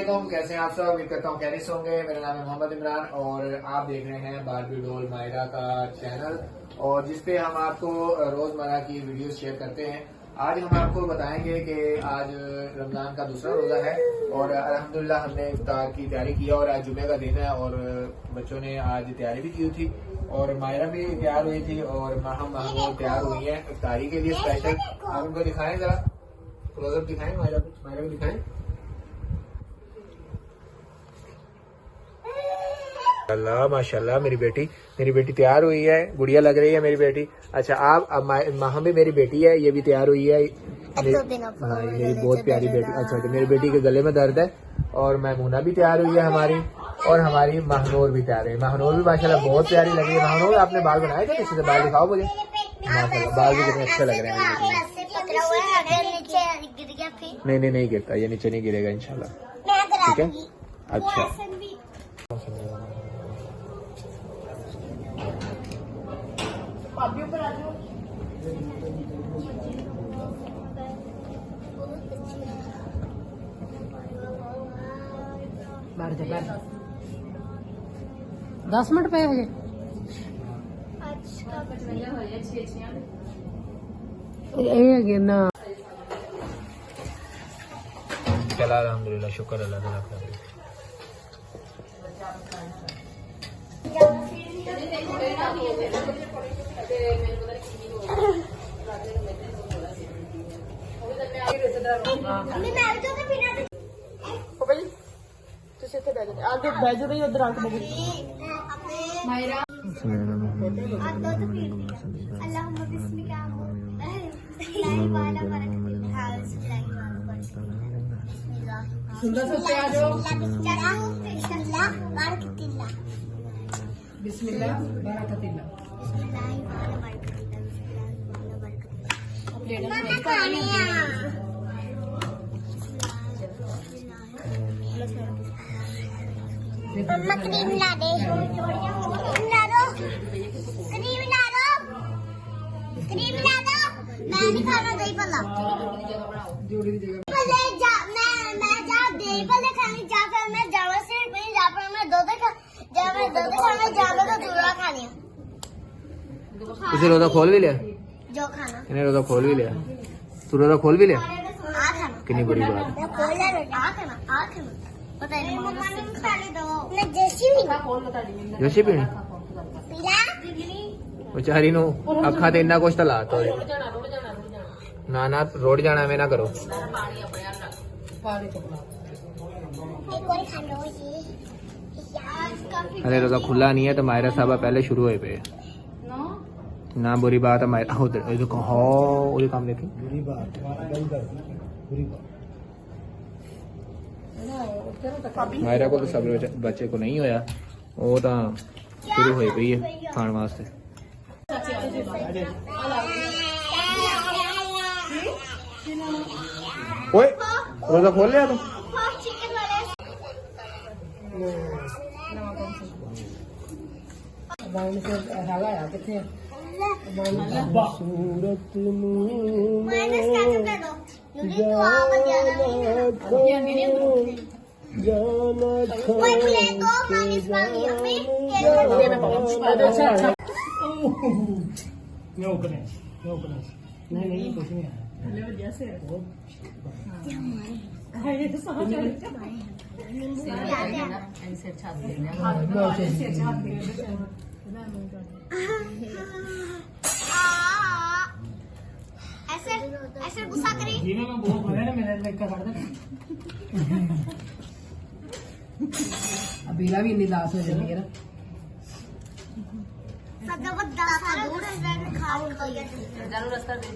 वालेकुम, कैसे हैं आप सब। उम्मीद करता हूँ खैरियत से होंगे। मेरा नाम है मोहम्मद इमरान और आप देख रहे हैं बारबी डॉल मायरा का चैनल, और जिसपे हम आपको रोजमर्रा की वीडियोस शेयर करते हैं। आज हम आपको बताएंगे कि आज रमजान का दूसरा रोजा है और अल्हम्दुलिल्लाह हमने इफ्तार की तैयारी की और आज जुमे का दिन है और बच्चों ने आज तैयारी भी की थी और मायरा भी तैयार हुई थी और हम तैयार हुई है इफ्तारी के लिए स्पेशल। आप उनको दिखाएं, जरा क्लोजअप दिखाएं, मायरा को दिखाएं। अल्लाह माशाल्लाह, मेरी बेटी तैयार हुई है, गुड़िया लग रही है मेरी बेटी। अच्छा आप अब माह भी मेरी बेटी है, ये भी तैयार हुई है। हाँ मेरी बहुत प्यारी बेटी। अच्छा तो मेरी बेटी के गले में दर्द है और मैमूना भी तैयार हुई है हमारी, और हमारी महनूर भी तैयार है। महनूर भी माशाल्लाह बहुत प्यारी लग रही है। महनूर आपने बाल बनाए थे, किसी से बाल दिखाओ मुझे। माशाल्लाह बाल भी कितने अच्छे लग रहे हैं। नहीं गिरता, ये नीचे नहीं गिरेगा इंशाल्लाह, ठीक है। अच्छा बाहर 10 मिनट पे हजे ना चला, अल्हम्दुलिल्लाह, शुक्र अल्लाह ताला का। मम्मा क्रीम ला दे, क्रीम ला दो। मैं नहीं खाना दही भल्ला। मैं जा दही भल्ले खानी, जा फिर मैं जावा से नहीं जा पर मैं दूध खाना जावा तो दूल्हा खानी है। तुझे रोजा खोल भी लिया? जो खाना इन्हें रोजा खोल भी लिया? तू रोजा खोल भी लिया? आ खाना कितनी बड़ी बात। मैं खोल लिया रोजा। आ खाना पता नहीं मम्मा ने खाने दो। मैं जैसी भी जोशी पीनी पीला बेचारी नु अखा ते इन्ना कुछ तला तो ना रोड जाना में ना करो। एक और खा लो ये। अरे रोजा खुला नहीं है तो मायरा साहब पहले शुरू हुए पे ना। बुरी बात है मायरा उधर देखो। हाँ उधर काम देखें, बुरी बात मायरा को तो सब बच्चे को नहीं होया, वो तो शुरू हुई पई है खाने वास्ते। ओए रोजा खोल लिया तुम? नहीं कुछ नहीं ऐसे गुस्सा करी अबीला भी इन्नी दास हो जाती है ना। रास्ता दे।